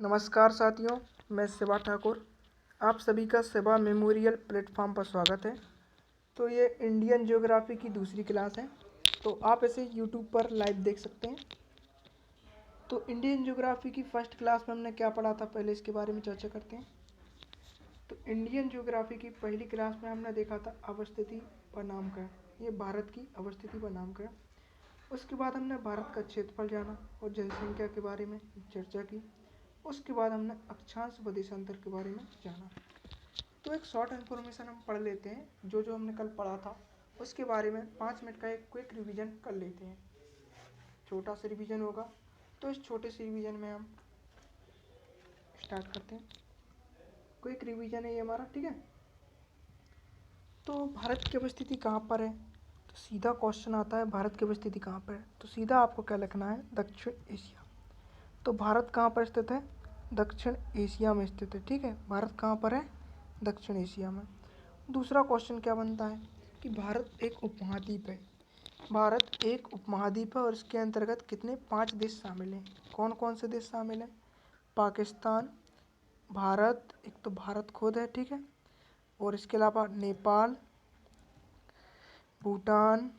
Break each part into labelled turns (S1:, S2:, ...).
S1: नमस्कार साथियों, मैं शिवा ठाकुर। आप सभी का शिवा मेमोरियल प्लेटफॉर्म पर स्वागत है। तो ये इंडियन ज्योग्राफी की दूसरी क्लास है, तो आप इसे यूट्यूब पर लाइव देख सकते हैं। तो इंडियन ज्योग्राफी की फर्स्ट क्लास में हमने क्या पढ़ा था, पहले इसके बारे में चर्चा करते हैं। तो इंडियन ज्योग्राफी की पहली क्लास में हमने देखा था अवस्थिति बनाम का, ये भारत की अवस्थिति बनाम का। उसके बाद हमने भारत का क्षेत्रफल जाना और जनसंख्या के बारे में चर्चा की। उसके बाद हमने अक्षांश व देशांतर के बारे में जाना। तो एक शॉर्ट इन्फॉर्मेशन हम पढ़ लेते हैं, जो जो हमने कल पढ़ा था उसके बारे में 5 मिनट का एक क्विक रिवीजन कर लेते हैं। छोटा सा रिवीजन होगा, तो इस छोटे से रिवीजन में हम स्टार्ट करते हैं। क्विक रिवीजन है ये हमारा, ठीक है। तो भारत की अवस्थिति कहाँ पर है, तो सीधा क्वेश्चन आता है भारत की अवस्थिति कहाँ पर है। तो सीधा आपको क्या लिखना है, दक्षिण एशिया। तो भारत कहाँ पर स्थित है, दक्षिण एशिया में स्थित है, ठीक है। भारत कहाँ पर है, दक्षिण एशिया में। दूसरा क्वेश्चन क्या बनता है कि भारत एक उपमहाद्वीप है। भारत एक उपमहाद्वीप है और इसके अंतर्गत कितने 5 देश शामिल हैं। कौन कौन से देश शामिल हैं, पाकिस्तान, भारत, एक तो भारत खुद है, ठीक है, और इसके अलावा नेपाल, भूटान,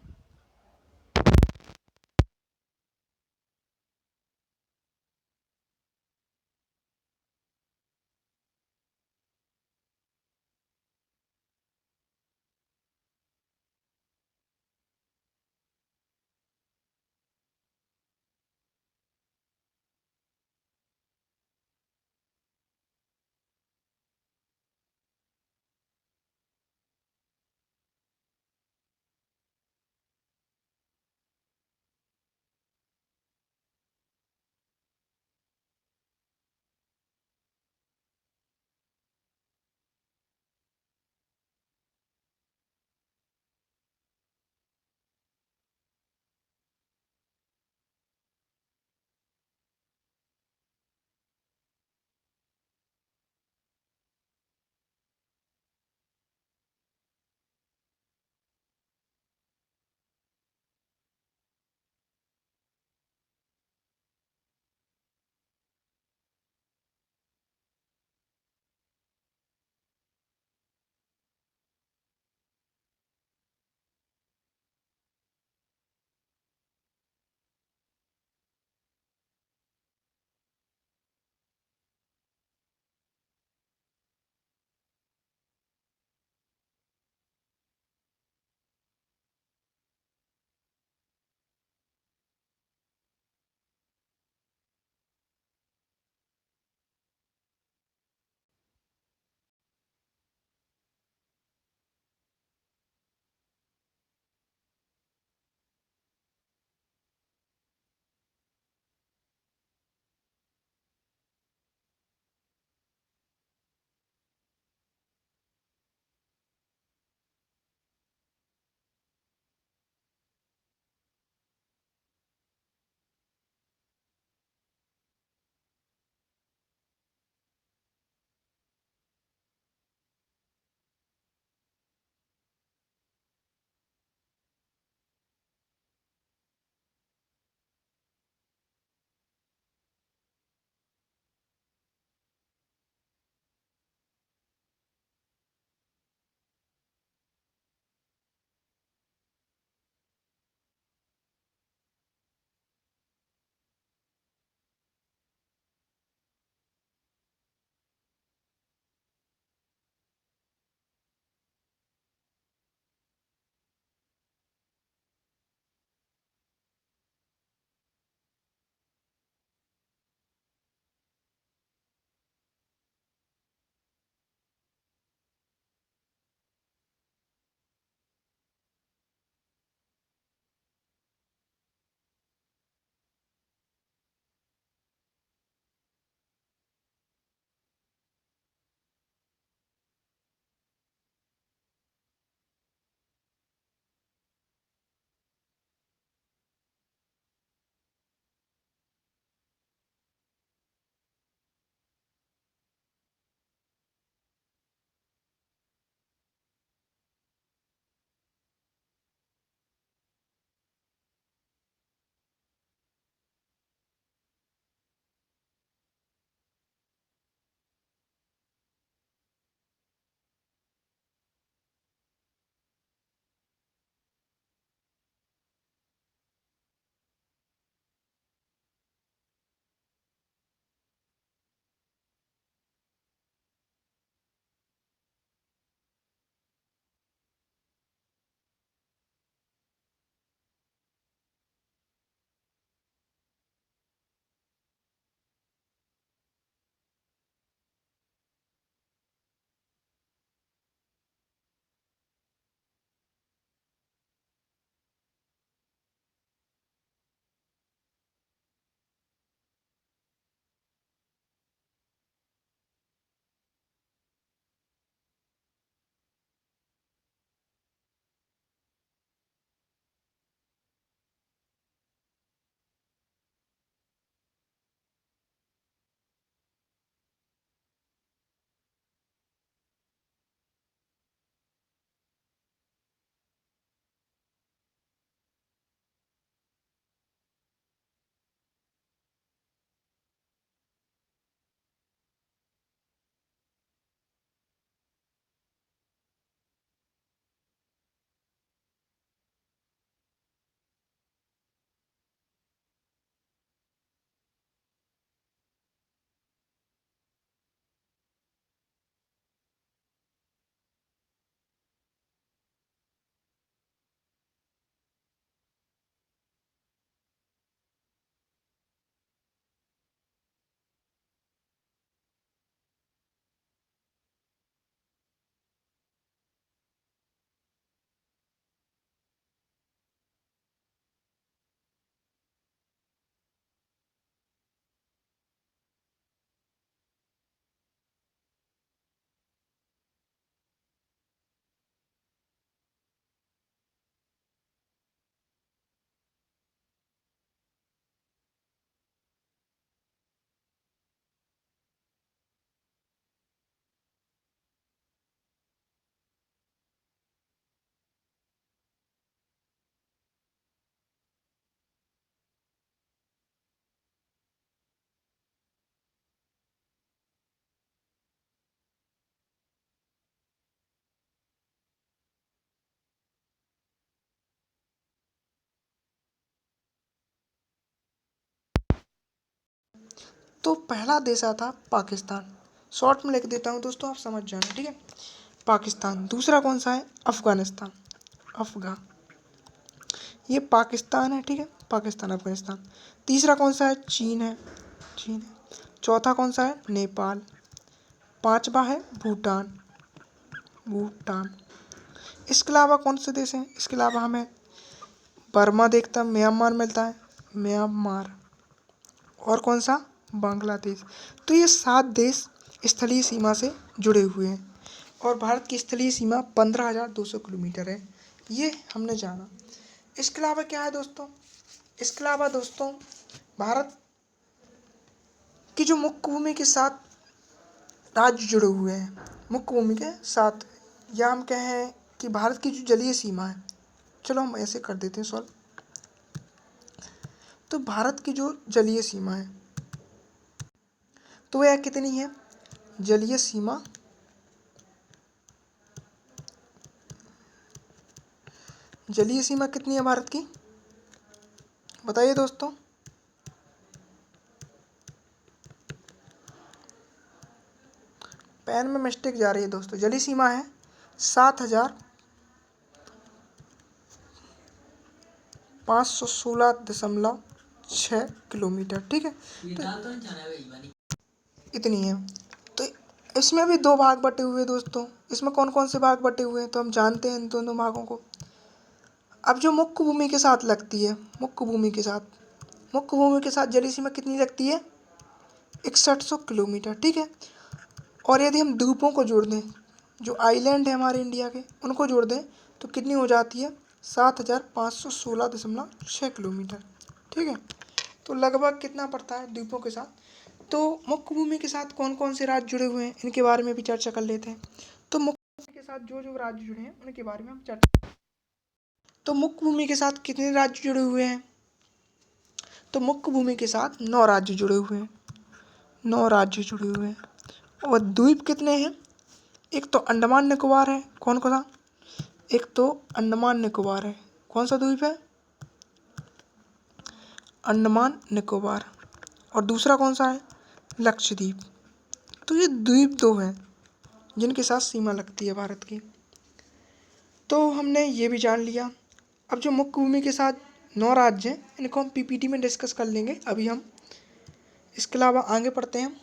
S1: तो पहला देश आता पाकिस्तान, शॉर्ट में लिख देता हूँ दोस्तों, आप समझ जाना, ठीक है। पाकिस्तान। दूसरा कौन सा है? अफगानिस्तान, ये पाकिस्तान है, ठीक है, पाकिस्तान अफगानिस्तान। तीसरा कौन सा है? चीन है, चीन है। चौथा कौन सा है? नेपाल। पांचवा है भूटान, भूटान। इसके अलावा कौन से देश हैं? इसके अलावा हमें बर्मा देखता है, म्यांमार मिलता है, म्यांमार। और कौन सा? बांग्लादेश। तो ये 7 देश स्थलीय सीमा से जुड़े हुए हैं और भारत की स्थलीय सीमा 15,200 किलोमीटर है, ये हमने जाना। इसके अलावा क्या है दोस्तों? इसके अलावा दोस्तों भारत की जो मुख्य भूमि के साथ राज्य जुड़े हुए हैं, मुख्य भूमि के साथ, या हम कहें कि भारत की जो जलीय सीमा है, चलो हम ऐसे कर देते हैं सॉल्व। तो भारत की जो जलीय सीमा है तो वह कितनी है? जलीय सीमा कितनी है भारत की? बताइए दोस्तों। पेन में मिस्टेक जा रही है दोस्तों। जलीय सीमा है 7,516.6 किलोमीटर, ठीक है। तो इतनी है। तो इसमें भी 2 भाग बटे हुए दोस्तों। इसमें कौन कौन से भाग बटे हुए हैं तो हम जानते हैं इन दोनों भागों को। अब जो मुख्य भूमि के साथ लगती है, मुख्य भूमि के साथ जलीय सीमा कितनी लगती है? 6100 किलोमीटर, ठीक है। और यदि हम द्वीपों को जोड़ दें, जो आइलैंड है हमारे इंडिया के, उनको जोड़ दें तो कितनी हो जाती है? 7,516.6 किलोमीटर, ठीक है। तो लगभग कितना पड़ता है द्वीपों के साथ? तो मुख्य भूमि के साथ कौन कौन से राज्य जुड़े हुए हैं इनके बारे में भी चर्चा कर लेते हैं। तो मुख्य भूमि के साथ जो जो राज्य जुड़े हैं उनके बारे में हम चर्चा। तो मुख्य भूमि के साथ कितने राज्य जुड़े हुए हैं? तो मुख्य भूमि के साथ 9 राज्य जुड़े हुए हैं, 9 राज्य जुड़े हुए हैं। और द्वीप कितने हैं? एक तो अंडमान निकोबार है, कौन कौन सा? एक तो अंडमान निकोबार है, कौन सा द्वीप है? अंडमान निकोबार। और दूसरा कौन सा है? लक्षद्वीप। तो ये द्वीप 2 हैं जिनके साथ सीमा लगती है भारत की। तो हमने ये भी जान लिया। अब जो मुख्य भूमि के साथ 9 राज्य हैं इनको हम पीपीटी में डिस्कस कर लेंगे अभी हम। इसके अलावा आगे पढ़ते हैं।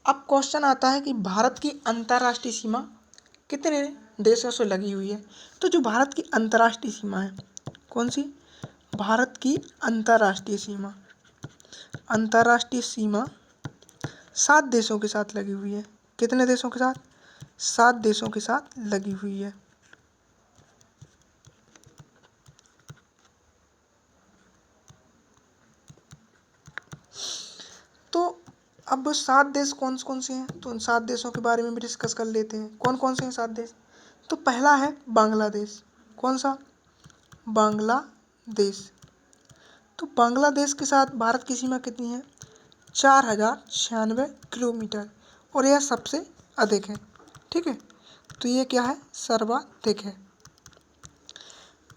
S1: अब क्वेश्चन आता है कि भारत की अंतर्राष्ट्रीय सीमा कितने देशों से लगी हुई है? तो जो भारत की अंतर्राष्ट्रीय सीमा है, कौन सी? भारत की अंतर्राष्ट्रीय सीमा 7 देशों के साथ लगी हुई है। कितने देशों के साथ? 7 देशों के साथ लगी हुई है। तो अब 7 देश कौन कौन से हैं? तो उन 7 देशों के बारे में भी डिस्कस कर लेते हैं। कौन कौन से हैं 7 देश? तो पहला है बांग्लादेश। कौन सा? बांग्लादेश। तो बांग्लादेश के साथ भारत की सीमा कितनी है? 4,096 किलोमीटर और यह सबसे अधिक है, ठीक है। तो ये क्या है? सर्वाधिक है।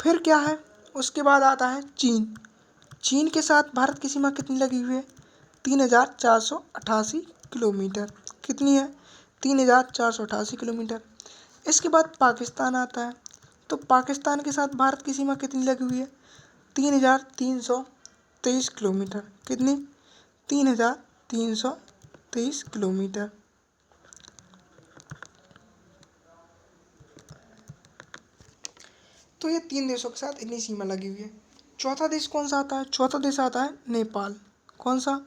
S1: फिर क्या है? उसके बाद आता है चीन। चीन के साथ भारत की सीमा कितनी लगी हुई है? 3,488 किलोमीटर। कितनी है? 3,488 किलोमीटर। इसके बाद पाकिस्तान आता है। तो पाकिस्तान के साथ भारत की सीमा कितनी लगी हुई है? 3,323 किलोमीटर। कितनी? 3,323 किलोमीटर। तो ये 3 देशों के साथ इतनी सीमा लगी हुई है। चौथा देश कौन सा आता है? चौथा देश आता है नेपाल। कौन सा?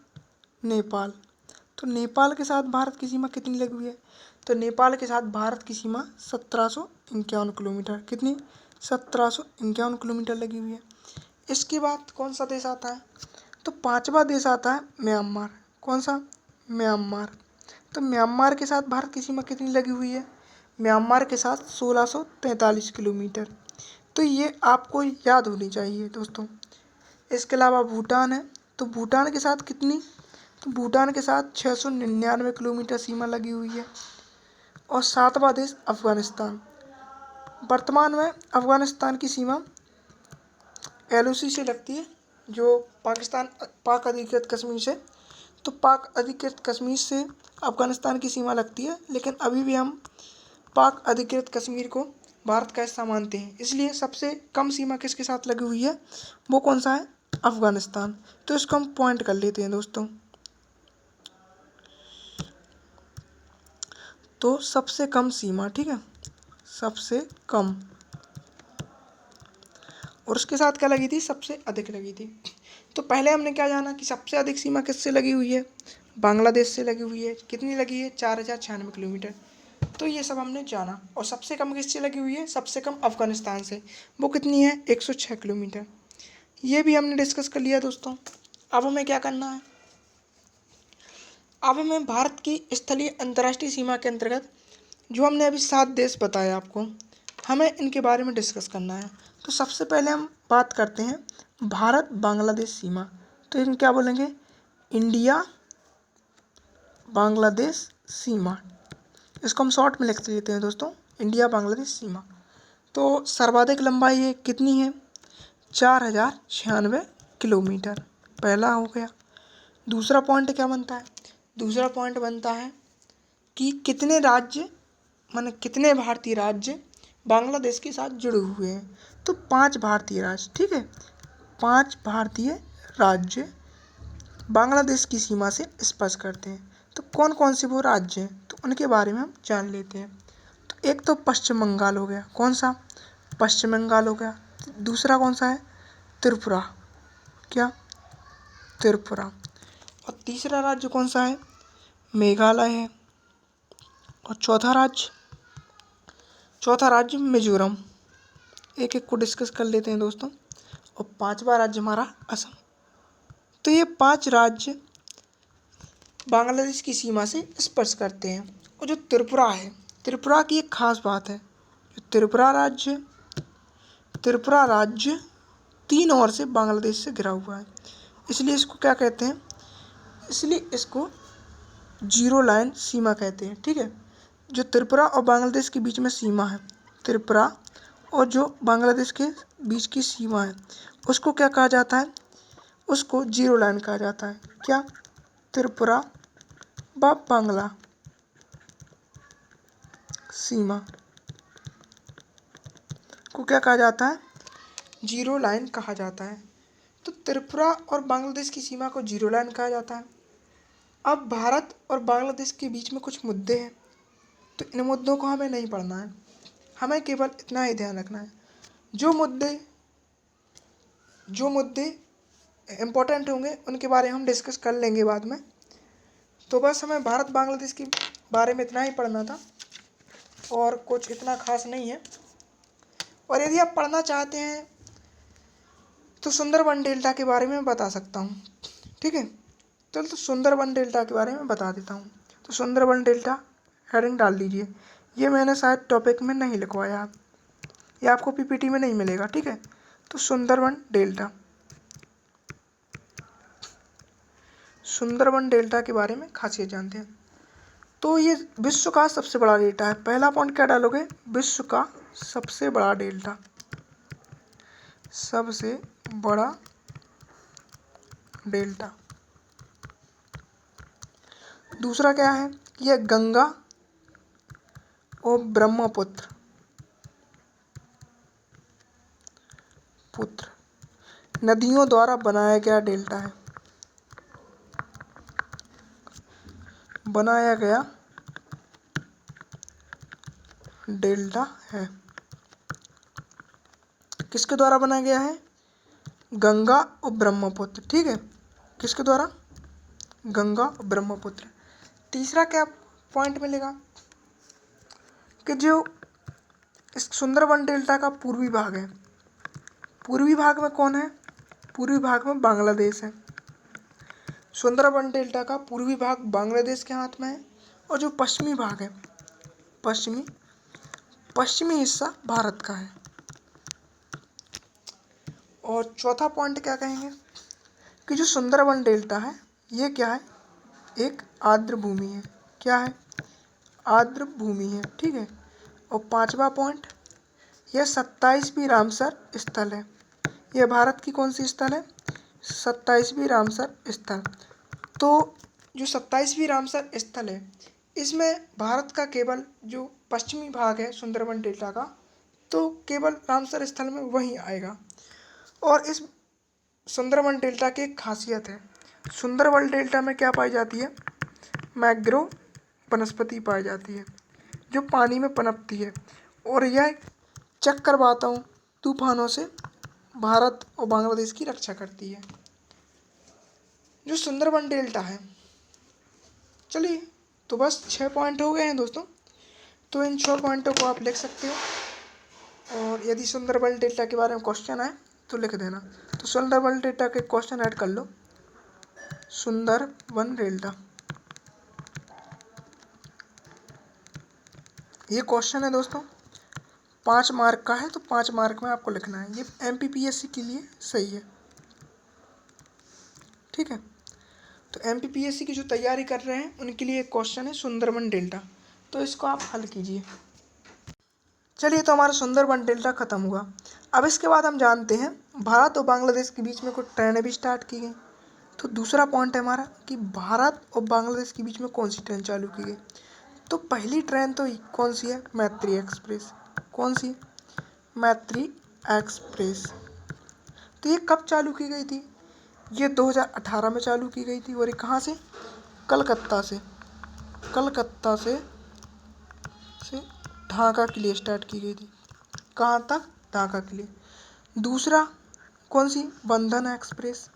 S1: नेपाल। तो नेपाल के साथ भारत की सीमा कितनी लगी हुई है? तो नेपाल के साथ भारत की सीमा 1,751 किलोमीटर। कितनी? 1,751 किलोमीटर लगी हुई है। इसके बाद कौन सा देश आता है? तो 5वां देश आता है म्यांमार। कौन सा? म्यांमार। तो म्यांमार के साथ भारत की सीमा कितनी लगी हुई है? म्यांमार के साथ 1,643 किलोमीटर। तो ये आपको याद होनी चाहिए दोस्तों। इसके अलावा भूटान है। तो भूटान के साथ कितनी? तो भूटान के साथ 699 किलोमीटर सीमा लगी हुई है। और 7वां देश अफगानिस्तान। वर्तमान में अफगानिस्तान की सीमा LOC से लगती है, जो पाक अधिकृत कश्मीर से। तो पाक अधिकृत कश्मीर से अफगानिस्तान की सीमा लगती है, लेकिन अभी भी हम पाक अधिकृत कश्मीर को भारत का हिस्सा मानते हैं। इसलिए सबसे कम सीमा किसके साथ लगी हुई है, वो कौन सा है, अफगानिस्तान। तो इसको हम पॉइंट कर लेते हैं दोस्तों। तो सबसे कम सीमा, ठीक है, सबसे कम, और उसके साथ क्या लगी थी, सबसे अधिक लगी थी। तो पहले हमने क्या जाना कि सबसे अधिक सीमा किससे लगी हुई है, बांग्लादेश से लगी हुई है। कितनी लगी है, 4096 किलोमीटर। तो ये सब हमने जाना। और सबसे कम किससे लगी हुई है, सबसे कम अफगानिस्तान से, वो कितनी है, 106 किलोमीटर। ये भी हमने डिस्कस कर लिया दोस्तों। अब हमें क्या करना है, अब हमें भारत की स्थलीय अंतर्राष्ट्रीय सीमा के अंतर्गत जो हमने अभी 7 देश बताए आपको, हमें इनके बारे में डिस्कस करना है। तो सबसे पहले हम बात करते हैं भारत बांग्लादेश सीमा। तो इन क्या बोलेंगे, इंडिया बांग्लादेश सीमा। इसको हम शॉर्ट में लिख लेते हैं दोस्तों, इंडिया बांग्लादेश सीमा। तो सर्वाधिक लंबाई है कितनी है, 4096 किलोमीटर, पहला हो गया। दूसरा पॉइंट क्या बनता है, दूसरा पॉइंट बनता है कि कितने राज्य, माने कितने भारतीय राज्य बांग्लादेश के साथ जुड़े हुए हैं। तो 5 भारतीय राज्य, ठीक है, 5 भारतीय राज्य बांग्लादेश की सीमा से स्पर्श करते हैं। तो कौन कौन से वो राज्य हैं, तो उनके बारे में हम जान लेते हैं। तो एक तो पश्चिम बंगाल हो गया, कौन सा, पश्चिम बंगाल हो गया। दूसरा कौन सा है, त्रिपुरा, क्या, त्रिपुरा। और तीसरा राज्य कौन सा है, मेघालय है। और चौथा राज्य मिजोरम। एक एक को डिस्कस कर लेते हैं दोस्तों। और 5वां राज्य हमारा असम। तो ये 5 राज्य बांग्लादेश की सीमा से स्पर्श करते हैं। और जो त्रिपुरा है, त्रिपुरा की एक खास बात है, जो त्रिपुरा राज्य 3 ओर से बांग्लादेश से घिरा हुआ है। इसलिए इसको क्या कहते हैं, इसलिए इसको जीरो लाइन सीमा कहते हैं, ठीक है। जो त्रिपुरा और बांग्लादेश के बीच में सीमा है, त्रिपुरा और जो बांग्लादेश के बीच की सीमा है, उसको क्या कहा जाता है, उसको जीरो लाइन कहा जाता है। क्या, त्रिपुरा व बांग्ला सीमा को क्या कहा जाता है, जीरो लाइन कहा जाता है। तो त्रिपुरा और बांग्लादेश की सीमा को जीरो लाइन कहा जाता है। अब भारत और बांग्लादेश के बीच में कुछ मुद्दे हैं, तो इन मुद्दों को हमें नहीं पढ़ना है, हमें केवल इतना ही ध्यान रखना है, जो मुद्दे इम्पोर्टेंट होंगे उनके बारे में हम डिस्कस कर लेंगे बाद में। तो बस हमें भारत बांग्लादेश के बारे में इतना ही पढ़ना था, और कुछ इतना खास नहीं है। और यदि आप पढ़ना चाहते हैं तो सुंदरबन डेल्टा के बारे में बता सकता हूँ, ठीक है। तो सुंदरबन डेल्टा के बारे में बता देता हूँ। तो सुंदरबन डेल्टा हेडिंग डाल दीजिए। ये मैंने शायद टॉपिक में नहीं लिखवाया, ये आपको PPT में नहीं मिलेगा, ठीक है। तो सुंदरबन डेल्टा के बारे में खासियत जानते हैं। तो ये विश्व का सबसे बड़ा डेल्टा है। पहला पॉइंट क्या डालोगे, विश्व का सबसे बड़ा डेल्टा, सबसे बड़ा डेल्टा। दूसरा क्या है, यह गंगा और ब्रह्मपुत्र नदियों द्वारा बनाया गया डेल्टा है, बनाया गया डेल्टा है। किसके द्वारा बनाया गया है, गंगा और ब्रह्मपुत्र, ठीक है। किसके द्वारा, गंगा और ब्रह्मपुत्र। तीसरा क्या पॉइंट मिलेगा कि जो इस सुंदरबन डेल्टा का पूर्वी भाग है, पूर्वी भाग में कौन है, पूर्वी भाग में बांग्लादेश है। सुंदरबन डेल्टा का पूर्वी भाग बांग्लादेश के हाथ में है, और जो पश्चिमी भाग है, पश्चिमी हिस्सा भारत का है। और चौथा पॉइंट क्या कहेंगे कि जो सुंदरबन डेल्टा है, ये क्या है, एक आर्द्र भूमि है। क्या है, आर्द्र भूमि है, ठीक है। और 5वां पॉइंट, यह 27वीं रामसर स्थल है। ये भारत की कौन सी स्थल है? 27वीं रामसर स्थल। तो जो 27वीं रामसर स्थल है, इसमें भारत का केवल जो पश्चिमी भाग है सुंदरबन डेल्टा का, तो केवल रामसर स्थल में वहीं आएगा। और इस सुंदरबन डेल्टा की एक खासियत है, सुंदरबन डेल्टा में क्या पाई जाती है? मैंग्रोव वनस्पति पाई जाती है जो पानी में पनपती है, और यह चक्रवातों, तूफानों से भारत और बांग्लादेश की रक्षा करती है। जो सुंदरबन डेल्टा है, चलिए तो बस 6 पॉइंट हो गए हैं दोस्तों। तो इन 6 पॉइंटों को आप लिख सकते हो, और यदि सुंदरबन डेल्टा के बारे में क्वेश्चन आए तो लिख देना। तो सुंदरबन डेल्टा के क्वेश्चन ऐड कर लो। सुंदरबन डेल्टा, ये क्वेश्चन है दोस्तों, 5 मार्क का है, तो 5 मार्क में आपको लिखना है। ये MPPSC के लिए सही है, ठीक है। तो MPPSC की जो तैयारी कर रहे हैं उनके लिए एक क्वेश्चन है सुंदरबन डेल्टा, तो इसको आप हल कीजिए। चलिए, तो हमारा सुंदरबन डेल्टा खत्म हुआ। अब इसके बाद हम जानते हैं भारत और बांग्लादेश के बीच में कुछ ट्रेनें भी स्टार्ट की गई। तो दूसरा पॉइंट है हमारा कि भारत और बांग्लादेश के बीच में कौन सी ट्रेन चालू की गई। तो पहली ट्रेन तो कौन सी है? मैत्री एक्सप्रेस। कौन सी? मैत्री एक्सप्रेस। तो ये कब चालू की गई थी? ये 2018 में चालू की गई थी, और ये कहाँ से? कलकत्ता से। कलकत्ता से ढाका के लिए स्टार्ट की गई थी। कहाँ तक? ढाका के लिए। दूसरा कौन सी? बंधन एक्सप्रेस।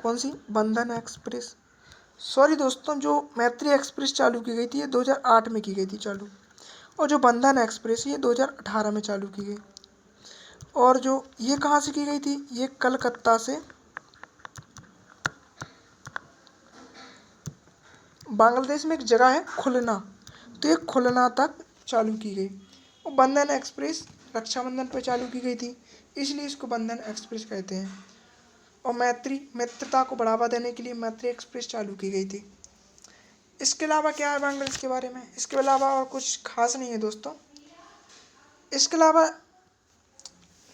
S1: कौन सी? बंधन एक्सप्रेस। सॉरी दोस्तों, जो मैत्री एक्सप्रेस चालू की गई थी ये 2008 में की गई थी चालू, और जो बंधन एक्सप्रेस ये 2018 में चालू की गई। और जो ये कहाँ से की गई थी? ये कलकत्ता से बांग्लादेश में एक जगह है खुलना, तो ये खुलना तक चालू की गई। और बंधन एक्सप्रेस रक्षाबंधन पर चालू की गई थी, इसलिए इसको बंधन एक्सप्रेस कहते हैं। और मित्रता को बढ़ावा देने के लिए मैत्री एक्सप्रेस चालू की गई थी। इसके अलावा क्या है बांग्लादेश के बारे में? इसके अलावा और कुछ खास नहीं है दोस्तों, इसके अलावा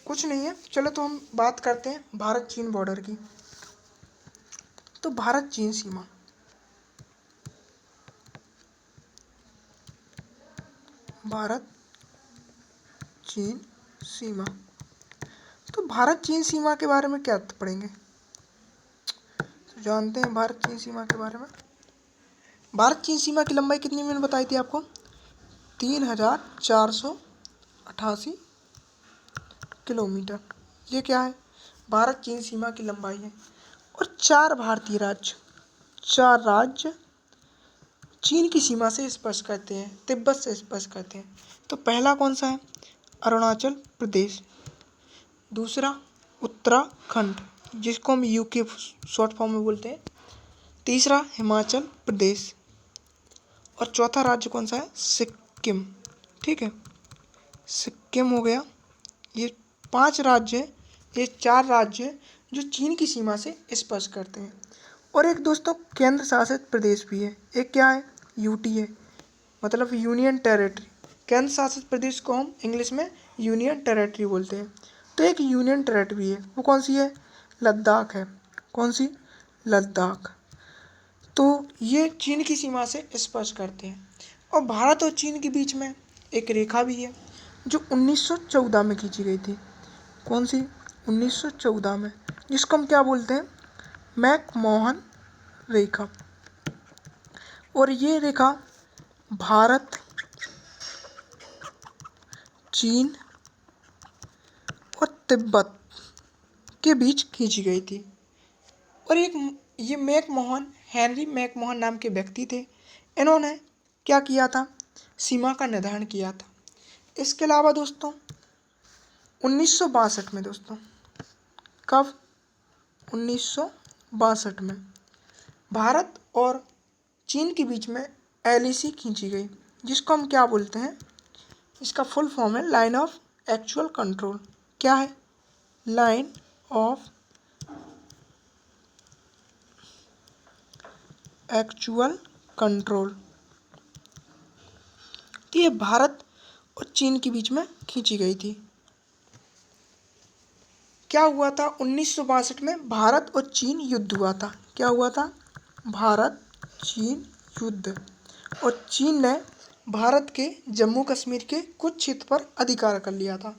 S1: कुछ नहीं है। चलो तो हम बात करते हैं भारत चीन बॉर्डर की। तो भारत चीन सीमा, भारत चीन सीमा। तो भारत चीन सीमा के बारे में क्या पढ़ेंगे? तो जानते हैं भारत चीन सीमा के बारे में। भारत चीन सीमा की लंबाई कितनी मैंने बताई थी आपको? 3488 किलोमीटर। ये क्या है? भारत चीन सीमा की लंबाई है। और 4 भारतीय राज्य, 4 राज्य चीन की सीमा से स्पर्श करते हैं, तिब्बत से स्पर्श करते हैं। तो पहला कौन सा है? अरुणाचल प्रदेश। दूसरा उत्तराखंड, जिसको हम यूके शॉर्ट फॉर्म में बोलते हैं। तीसरा हिमाचल प्रदेश। और चौथा राज्य कौन सा है? सिक्किम। ठीक है, सिक्किम हो गया। ये 5 राज्य हैं, ये 4 राज्य हैं जो चीन की सीमा से स्पर्श करते हैं। और एक दोस्तों केंद्र शासित प्रदेश भी है। एक क्या है? यूटी है, मतलब यूनियन टेरेटरी। केंद्र शासित प्रदेश को हम इंग्लिश में यूनियन टेरेटरी बोलते हैं। तो एक यूनियन टेरेटरी है, वो कौन सी है? लद्दाख है। कौन सी? लद्दाख। तो ये चीन की सीमा से स्पर्श करते हैं। और भारत और चीन के बीच में एक रेखा भी है जो 1914 में खींची गई थी। कौन सी? 1914 में, जिसको हम क्या बोलते हैं? मैकमोहन रेखा। और ये रेखा भारत, चीन और तिब्बत के बीच खींची गई थी। और ये मैकमोहन, हेनरी मैकमोहन नाम के व्यक्ति थे। इन्होंने क्या किया था? सीमा का निर्धारण किया था। इसके अलावा दोस्तों 1962 में, दोस्तों कब? 1962 में भारत और चीन के बीच में LAC खींची गई, जिसको हम क्या बोलते हैं? इसका फुल फॉर्म है लाइन ऑफ एक्चुअल कंट्रोल। क्या है? Line of actual control. तो ये भारत और चीन के बीच में खींची गई थी। क्या हुआ था 1962 में भारत और चीन युद्ध हुआ था। क्या हुआ था? भारत चीन युद्ध। और चीन ने भारत के जम्मू कश्मीर के कुछ क्षेत्र पर अधिकार कर लिया था,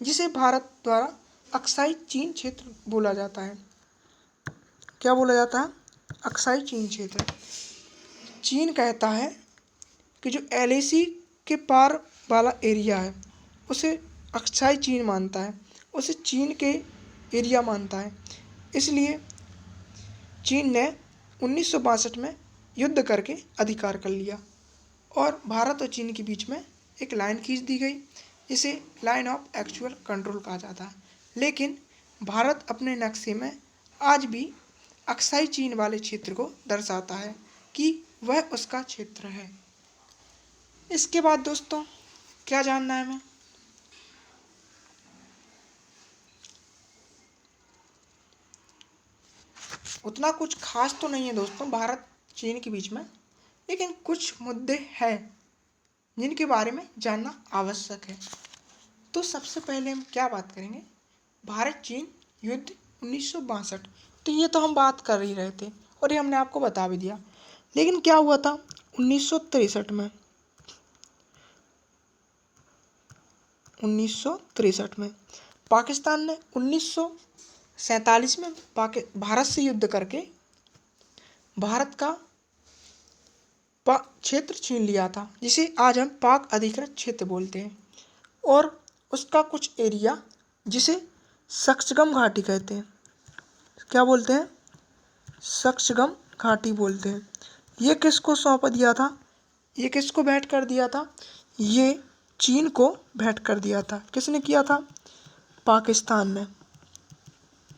S1: जिसे भारत द्वारा अक्साई चीन क्षेत्र बोला जाता है। क्या बोला जाता है? अक्साई चीन क्षेत्र। चीन कहता है कि जो एलएसी के पार वाला एरिया है उसे अक्साई चीन मानता है, उसे चीन के एरिया मानता है। इसलिए चीन ने 1962 में युद्ध करके अधिकार कर लिया और भारत और चीन के बीच में एक लाइन खींच दी गई, इसे लाइन ऑफ एक्चुअल कंट्रोल कहा जाता है। लेकिन भारत अपने नक्शे में आज भी अक्साई चीन वाले क्षेत्र को दर्शाता है कि वह उसका क्षेत्र है। इसके बाद दोस्तों क्या जानना है हमें? उतना कुछ खास तो नहीं है दोस्तों भारत चीन के बीच में, लेकिन कुछ मुद्दे हैं जिनके बारे में जानना आवश्यक है। तो सबसे पहले हम क्या बात करेंगे? भारत चीन युद्ध 1962। तो ये तो हम बात कर ही रहे थे और ये हमने आपको बता भी दिया। लेकिन क्या हुआ था 1963 में? 1963 में पाकिस्तान ने 1947 में भारत से युद्ध करके भारत का क्षेत्र छीन लिया था, जिसे आज हम पाक अधिकृत क्षेत्र बोलते हैं। और उसका कुछ एरिया जिसे सक्सगम घाटी कहते हैं। क्या बोलते हैं? सक्सगम घाटी बोलते हैं। ये किसको सौंप दिया था? ये किसको भेंट कर दिया था? ये चीन को भेंट कर दिया था। किसने किया था? पाकिस्तान ने।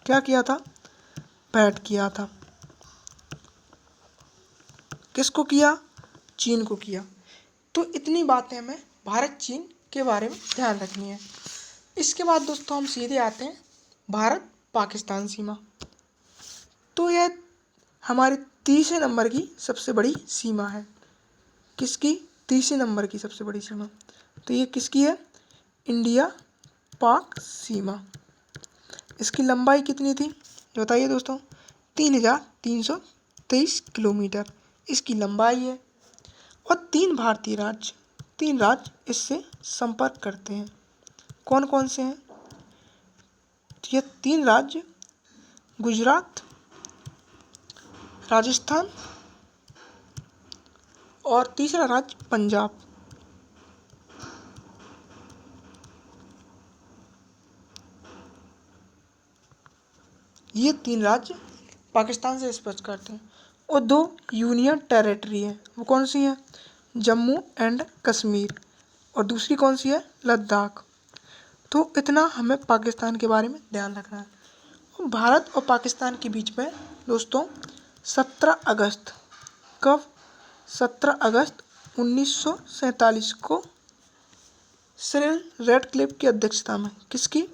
S1: क्या किया था? भेंट किया था। किसको किया? चीन को किया। तो इतनी बातें हमें भारत चीन के बारे में ध्यान रखनी है। इसके बाद दोस्तों हम सीधे आते हैं भारत पाकिस्तान सीमा। तो यह हमारी तीसरे नंबर की सबसे बड़ी सीमा है। किसकी? तीसरे नंबर की सबसे बड़ी सीमा। तो ये किसकी है? इंडिया पाक सीमा। इसकी लंबाई कितनी थी बताइए दोस्तों? 3323 किलोमीटर इसकी लंबाई है। और तीन राज्य इससे संपर्क करते हैं। कौन कौन से हैं? ये तीन राज्य गुजरात, राजस्थान और तीसरा राज्य पंजाब। ये तीन राज्य पाकिस्तान से स्पर्श करते हैं। और दो यूनियन टेरिटरी है। वो कौन सी है? जम्मू एंड कश्मीर। और दूसरी कौन सी है? लद्दाख। तो इतना हमें पाकिस्तान के बारे में ध्यान रखना है। भारत और पाकिस्तान के बीच में दोस्तों 17 अगस्त, कब? 17 अगस्त 1947 को सिरिल रैडक्लिफ की अध्यक्षता में। किसकी?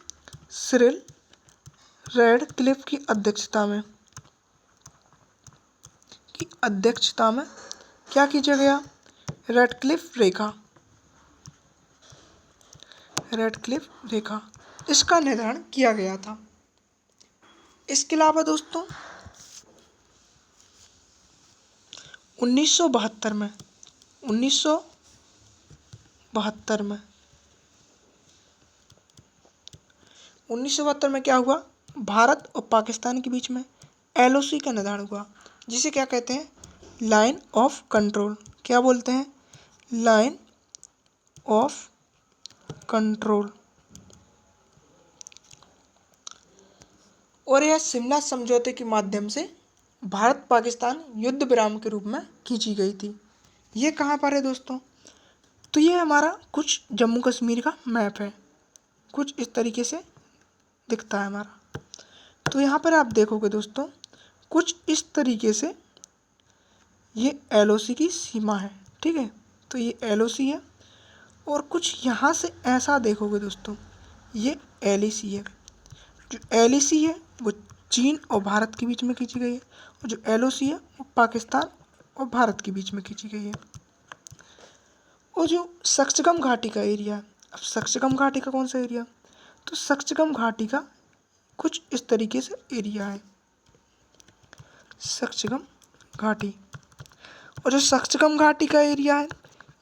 S1: सिरिल रैडक्लिफ की अध्यक्षता में क्या कीजिए गया? रैडक्लिफ रेखा इसका निर्धारण किया गया था। इसके अलावा दोस्तों 1972 में क्या हुआ? भारत और पाकिस्तान के बीच में एलओसी का निर्धारण हुआ, जिसे क्या कहते हैं? Line of control. क्या बोलते हैं? Line of control. और यह शिमला समझौते के माध्यम से भारत पाकिस्तान युद्ध विराम के रूप में खींची गई थी। ये कहाँ पर है दोस्तों? तो ये हमारा कुछ जम्मू कश्मीर का मैप है, कुछ इस तरीके से दिखता है हमारा। तो यहाँ पर आप देखोगे दोस्तों कुछ इस तरीके से ये एलओसी की सीमा है। ठीक है, तो ये एलओसी है। और कुछ यहाँ से ऐसा देखोगे दोस्तों, ये एलईसी है। जो एलईसी है वो चीन और भारत के बीच में खींची गई है, और जो एलओसी है वो पाकिस्तान और भारत के बीच में खींची गई है। और जो सक्सगम घाटी का एरिया है, अब सक्सगम घाटी का कौन सा एरिया? तो सक्सगम घाटी का कुछ इस तरीके से एरिया है सक्चगम घाटी। और जो सक्चगम घाटी का एरिया है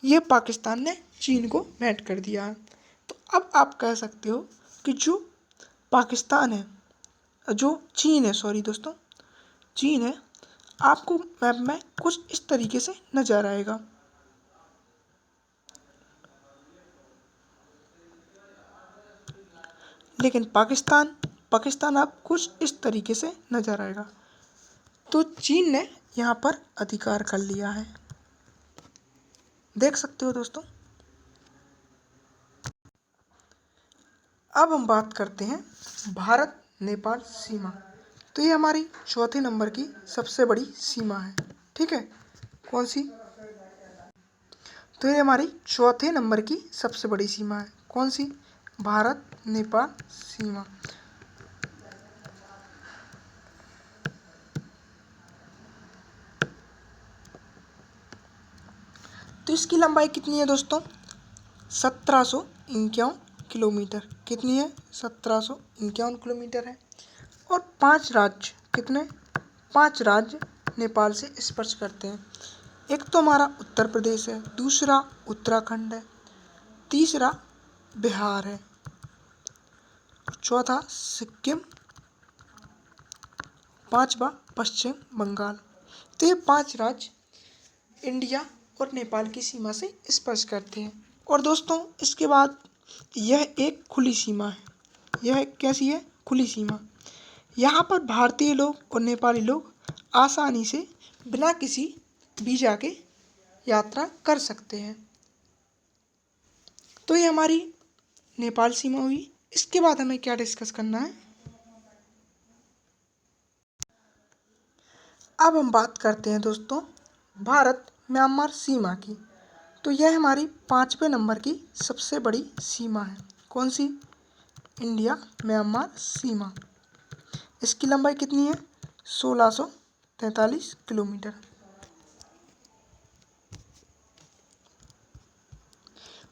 S1: ये पाकिस्तान ने चीन को भेंट कर दिया है। तो अब आप कह सकते हो कि जो पाकिस्तान है, जो चीन है, सॉरी दोस्तों, चीन है, आपको मैप में कुछ इस तरीके से नजर आएगा। लेकिन पाकिस्तान आप कुछ इस तरीके से नजर आएगा। तो चीन ने यहाँ पर अधिकार कर लिया है, देख सकते हो दोस्तों। अब हम बात करते हैं भारत नेपाल सीमा। तो ये हमारी चौथे नंबर की सबसे बड़ी सीमा है, ठीक है। कौन सी? तो ये हमारी चौथे नंबर की सबसे बड़ी सीमा है। कौन सी? भारत नेपाल सीमा। तो इसकी लंबाई कितनी है दोस्तों? 1751 किलोमीटर। कितनी है? 1751 किलोमीटर है। और 5 राज्य, कितने? 5 राज्य नेपाल से स्पर्श करते हैं। एक तो हमारा उत्तर प्रदेश है, दूसरा उत्तराखंड है, तीसरा बिहार है, चौथा सिक्किम, पांचवा पश्चिम बंगाल। तो ये 5 राज्य इंडिया और नेपाल की सीमा से स्पर्श करते हैं। और दोस्तों इसके बाद यह एक खुली सीमा है। यह कैसी है? खुली सीमा। यहाँ पर भारतीय लोग और नेपाली लोग आसानी से बिना किसी वीज़ा के यात्रा कर सकते हैं। तो ये हमारी नेपाल सीमा हुई। इसके बाद हमें क्या डिस्कस करना है? अब हम बात करते हैं दोस्तों भारत म्यांमार सीमा की। तो यह हमारी 5वें नंबर की सबसे बड़ी सीमा है। कौन सी? इंडिया म्यांमार सीमा। इसकी लंबाई कितनी है? 1643 किलोमीटर।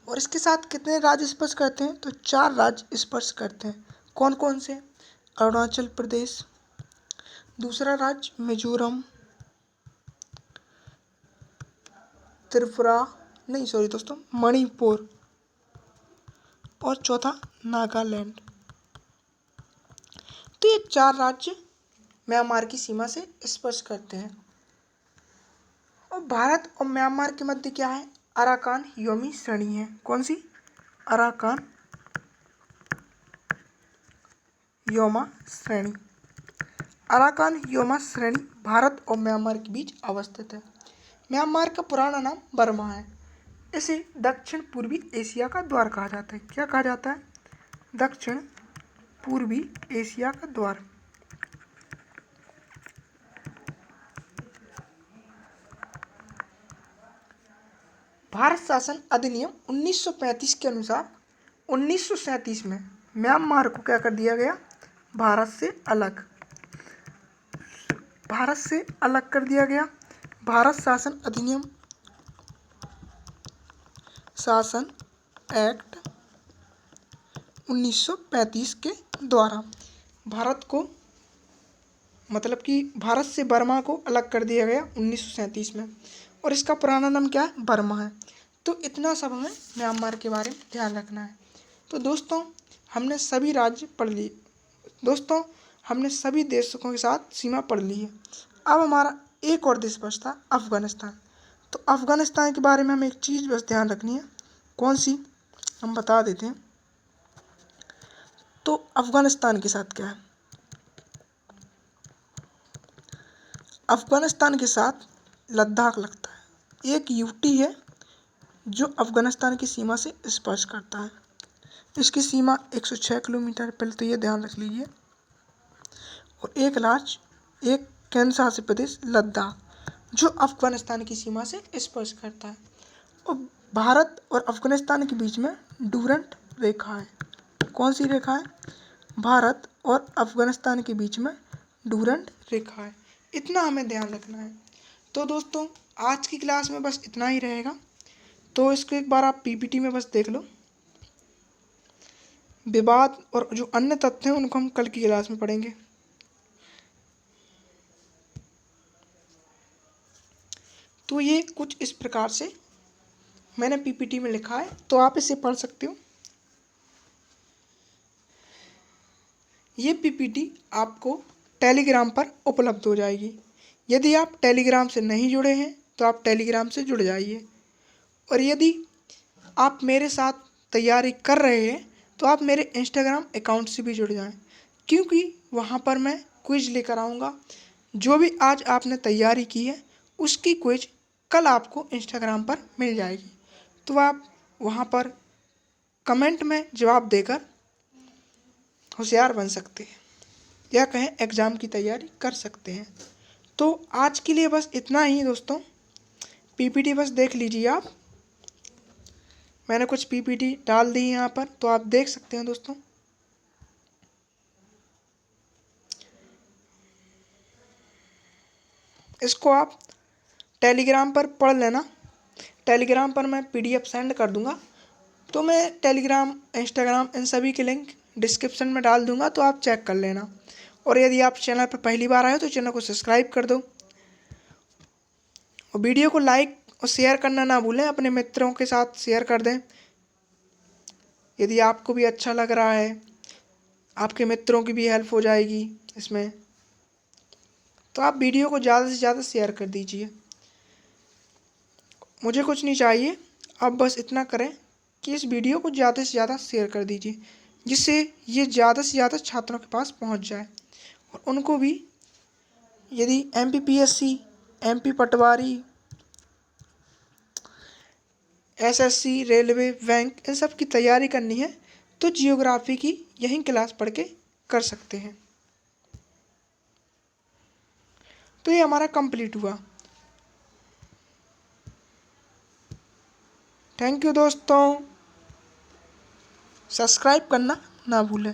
S1: और इसके साथ कितने राज्य स्पर्श करते हैं? तो 4 राज्य स्पर्श करते हैं। कौन कौन से? अरुणाचल प्रदेश, दूसरा राज्य मिजोरम, त्रिपुरा, नहीं सॉरी दोस्तों, मणिपुर, और चौथा नागालैंड। तो ये 4 राज्य म्यांमार की सीमा से स्पर्श करते हैं। और भारत और म्यांमार के मध्य क्या है? अराकान योमी श्रेणी है। कौन सी? अराकान योमा श्रेणी। अराकान योमा श्रेणी भारत और म्यांमार के बीच अवस्थित है। म्यांमार का पुराना नाम बर्मा है। इसे दक्षिण पूर्वी एशिया का द्वार कहा जाता है। क्या कहा जाता है? दक्षिण पूर्वी एशिया का द्वार। भारत शासन अधिनियम 1935 के अनुसार 1937 में म्यांमार को क्या कर दिया गया? भारत से अलग कर दिया गया। भारत शासन अधिनियम, शासन एक्ट 1935 के द्वारा भारत को, मतलब कि भारत से बर्मा को अलग कर दिया गया 1937 में। और इसका पुराना नाम क्या है? बर्मा है। तो इतना सब हमें म्यांमार के बारे में ध्यान रखना है। तो दोस्तों हमने सभी राज्य पढ़ लिए। दोस्तों हमने सभी देशों के साथ सीमा पढ़ ली है। अब हमारा एक और देश बचता, अफगानिस्तान। तो अफगानिस्तान के बारे में हमें एक चीज़ बस ध्यान रखनी है। कौन सी? हम बता देते हैं। तो अफगानिस्तान के साथ क्या है? अफगानिस्तान के साथ लद्दाख लगता है। एक यूटी है जो अफगानिस्तान की सीमा से स्पर्श करता है। इसकी सीमा 106 किलोमीटर, पहले तो ये ध्यान रख लीजिए। और एक राज्य, एक केंद्र शासित प्रदेश लद्दाख, जो अफगानिस्तान की सीमा से स्पर्श करता है। और भारत और अफगानिस्तान के बीच में डूरंट रेखा है। कौन सी रेखा है? भारत और अफगानिस्तान के बीच में डूरंट रेखा है। इतना हमें ध्यान रखना है। तो दोस्तों आज की क्लास में बस इतना ही रहेगा। तो इसको एक बार आप पीपीटी में बस देख लो। विवाद और जो अन्य तथ्य हैं उनको हम कल की क्लास में पढ़ेंगे। तो ये कुछ इस प्रकार से मैंने पीपीटी में लिखा है, तो आप इसे पढ़ सकते हो। ये पीपीटी आपको टेलीग्राम पर उपलब्ध हो जाएगी। यदि आप टेलीग्राम से नहीं जुड़े हैं तो आप टेलीग्राम से जुड़ जाइए, और यदि आप मेरे साथ तैयारी कर रहे हैं तो आप मेरे इंस्टाग्राम अकाउंट से भी जुड़ जाएं, क्योंकि वहाँ पर मैं क्विज लेकर आऊँगा। जो भी आज आपने तैयारी की है उसकी क्विज कल आपको इंस्टाग्राम पर मिल जाएगी, तो आप वहाँ पर कमेंट में जवाब देकर होशियार बन सकते हैं, या कहें एग्ज़ाम की तैयारी कर सकते हैं। तो आज के लिए बस इतना ही दोस्तों। पीपीटी बस देख लीजिए आप, मैंने कुछ पीपीटी डाल दी यहाँ पर, तो आप देख सकते हैं दोस्तों। इसको आप टेलीग्राम पर पढ़ लेना। टेलीग्राम पर मैं पीडीएफ सेंड कर दूंगा, तो मैं टेलीग्राम, इंस्टाग्राम इन सभी के लिंक डिस्क्रिप्शन में डाल दूंगा, तो आप चेक कर लेना। और यदि आप चैनल पर पहली बार आए हो तो चैनल को सब्सक्राइब कर दो, और वीडियो को लाइक और शेयर करना ना भूलें, अपने मित्रों के साथ शेयर कर दें। यदि आपको भी अच्छा लग रहा है, आपके मित्रों की भी हेल्प हो जाएगी इसमें, तो आप वीडियो को ज़्यादा से ज़्यादा शेयर कर दीजिए। मुझे कुछ नहीं चाहिए, आप बस इतना करें कि इस वीडियो को ज़्यादा से ज़्यादा शेयर कर दीजिए, जिससे ये ज़्यादा से ज़्यादा छात्रों के पास पहुंच जाए, और उनको भी यदि एमपीपीएससी, एमपी पटवारी, एसएससी, रेलवे, बैंक इन सब की तैयारी करनी है तो जियोग्राफी की यही क्लास पढ़ के कर सकते हैं। तो ये हमारा कंप्लीट हुआ। थैंक यू दोस्तों, सब्सक्राइब करना ना भूलें।